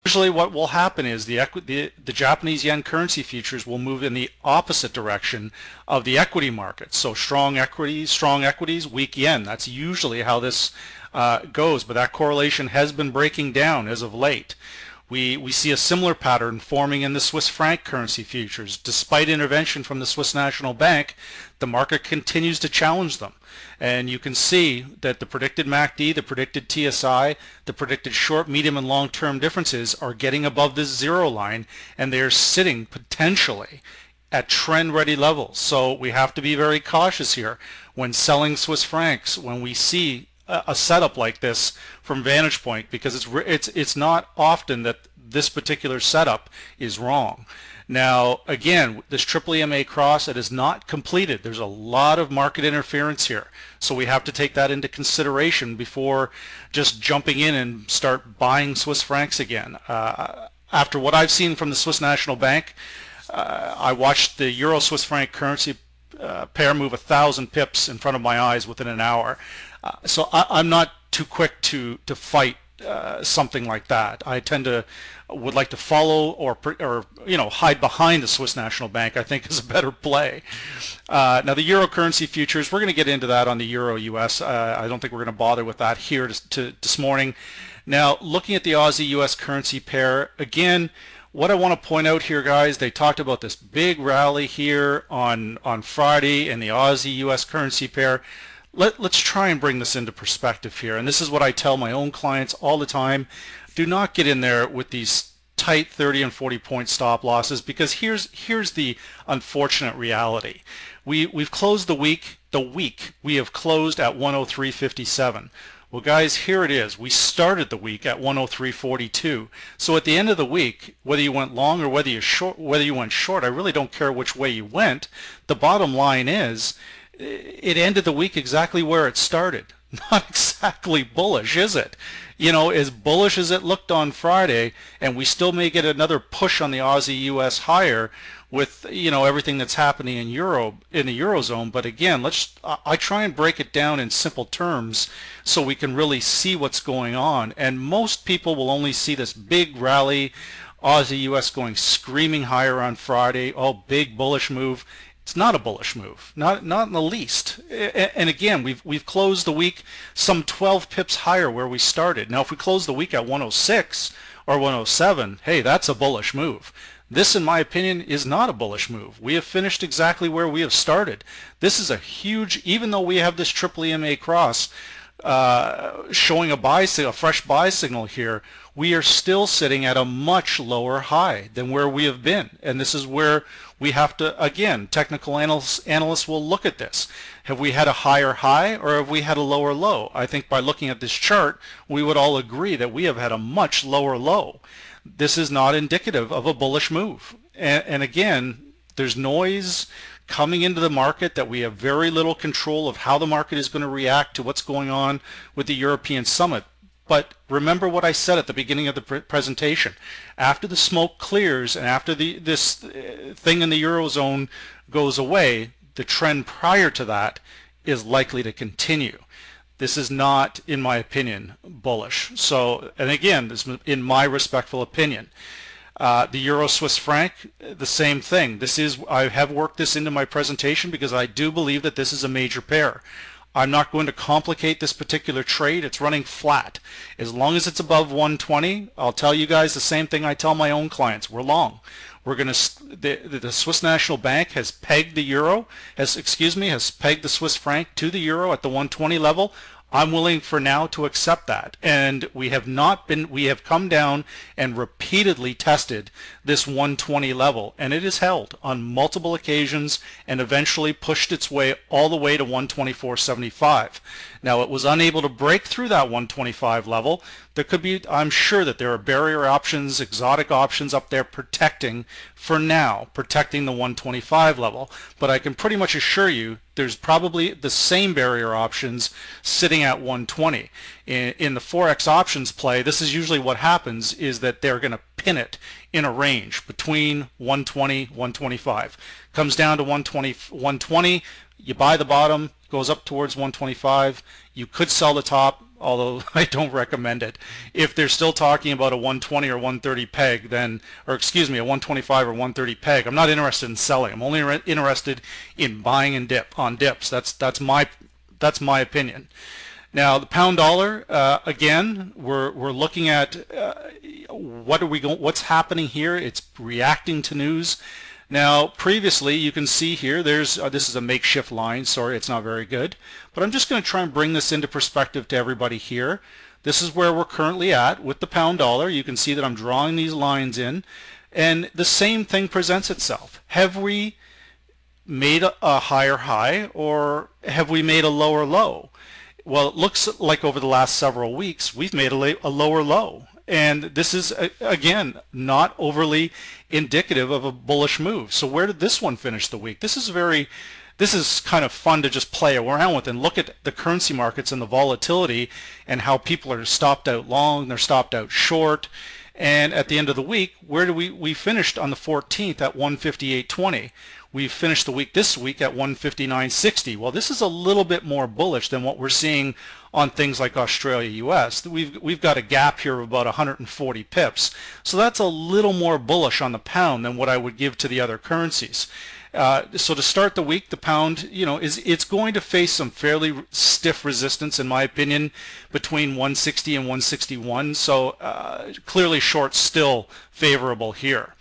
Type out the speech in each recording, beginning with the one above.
Usually what will happen is the Japanese yen currency futures will move in the opposite direction of the equity market. So strong equities, weak yen. That's usually how this goes, but that correlation has been breaking down as of late. We see a similar pattern forming in the Swiss franc currency futures. Despite intervention from the Swiss National Bank, the market continues to challenge them. And you can see that the predicted MACD, the predicted TSI, the predicted short, medium, and long-term differences are getting above this zero line, and they're sitting potentially at trend-ready levels. So we have to be very cautious here when selling Swiss francs, when we see a setup like this from Vantage Point, because it's not often that this particular setup is wrong. Now again, this triple EMA cross, it is not completed. There's a lot of market interference here, so we have to take that into consideration before just jumping in and start buying Swiss francs again. After what I've seen from the Swiss National Bank, I watched the Euro Swiss franc currency pair move 1,000 pips in front of my eyes within an hour. So I'm not too quick to fight something like that. I would like to follow or hide behind the Swiss National Bank. I think is a better play. Now the Euro currency futures, we're going to get into that on the Euro US. I don't think we're going to bother with that here this morning. Now looking at the Aussie US currency pair again. What I want to point out here, guys, they talked about this big rally here on Friday in the Aussie US currency pair. Let's try and bring this into perspective here, and this is what I tell my own clients all the time. Do not get in there with these tight 30 and 40 point stop losses, because here's the unfortunate reality. We've closed the week we have closed at 103.57. Well guys, here it is. We started the week at 103.42. So at the end of the week, whether you went long or whether you went short, I really don't care which way you went. The bottom line is it ended the week exactly where it started. Not exactly bullish, is it? You know, as bullish as it looked on Friday, and we still may get another push on the Aussie US higher with, you know, everything that's happening in the Eurozone. But again, I try and break it down in simple terms so we can really see what's going on. And most people will only see this big rally, Aussie US going screaming higher on Friday, oh, big bullish move. It's not a bullish move, not in the least. And again, we've closed the week some 12 pips higher where we started. Now if we close the week at 106 or 107, hey, that's a bullish move. This, in my opinion, is not a bullish move. We have finished exactly where we have started. This is a huge, even though we have this triple EMA cross showing a fresh buy signal here, we are still sitting at a much lower high than where we have been. And this is where we have to, again, technical analysts will look at this. Have we had a higher high or have we had a lower low? I think by looking at this chart, we would all agree that we have had a much lower low. This is not indicative of a bullish move. And again, there's noise coming into the market that we have very little control of how the market is going to react to what's going on with the European summit. But remember what I said at the beginning of the presentation. After the smoke clears and after this thing in the Eurozone goes away, the trend prior to that is likely to continue. This is not, in my opinion, bullish. So, and again, this is in my respectful opinion. The Euro Swiss franc, the same thing. I have worked this into my presentation because I do believe that this is a major pair. I'm not going to complicate this particular trade. It's running flat. As long as it's above 120, I'll tell you guys the same thing I tell my own clients. We're long. We're going to the Swiss National Bank has pegged the euro, has pegged the Swiss franc to the euro at the 120 level. I'm willing for now to accept that. And we have come down and repeatedly tested this 120 level, and it is held on multiple occasions and eventually pushed its way all the way to 124.75. Now it was unable to break through that 125 level. There could be, I'm sure that there are barrier options, exotic options up there protecting, for now, protecting the 125 level. But I can pretty much assure you there's probably the same barrier options sitting at 120. In the Forex options play, this is usually what happens, is that they're going to pin it in a range between 120, 125. Comes down to 120, you buy the bottom, goes up towards 125. You could sell the top. although I don't recommend it. If they're still talking about a 120 or 130 peg, then, or excuse me, a 125 or 130 peg, I'm not interested in selling. I'm only interested in buying and on dips. That's my opinion. Now the pound dollar, again, we're looking at what's happening here. It's reacting to news. Now previously, you can see here, this is a makeshift line. Sorry, it's not very good, but I'm just going to try and bring this into perspective to everybody here. This is where we're currently at with the pound dollar. You can see that I'm drawing these lines in, and the same thing presents itself. Have we made a higher high, or have we made a lower low? Well, it looks like over the last several weeks we've made a lower low, and this is again not overly indicative of a bullish move. So where did this one finish the week? This is kind of fun to just play around with and look at the currency markets and the volatility and how people are stopped out long, they're stopped out short. And at the end of the week, where do we finished on the 14th at 158.20. We finished the week this week at 159.60. Well, this is a little bit more bullish than what we're seeing on things like Australia, US. We've got a gap here of about 140 pips. So that's a little more bullish on the pound than what I would give to the other currencies. So to start the week, the pound, it's going to face some fairly stiff resistance, in my opinion, between 160 and 161. So clearly short still favorable here.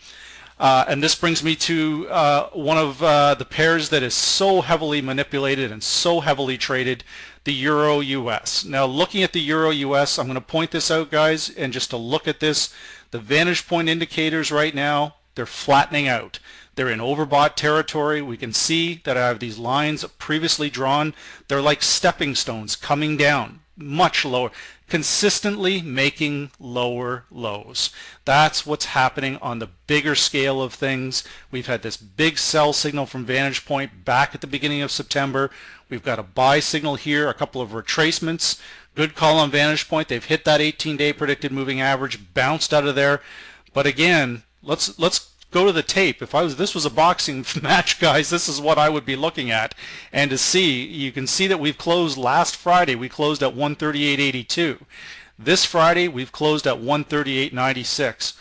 And this brings me to one of the pairs that is so heavily manipulated and so heavily traded, the Euro US. Now looking at the Euro US, I'm going to point this out, guys, and just to look at this, the vantage point indicators right now, they're flattening out. They're in overbought territory. We can see that I have these lines previously drawn. They're like stepping stones coming down much lower, consistently making lower lows. That's what's happening on the bigger scale of things. We've had this big sell signal from Vantage Point back at the beginning of September. We've got a buy signal here, a couple of retracements. Good call on Vantage Point. They've hit that 18-day predicted moving average, bounced out of there. But again, let's go to the tape. If this was a boxing match, guys, this is what I would be looking at. And to see, you can see that we've closed last Friday. We closed at 138.82. This Friday, we've closed at 138.96.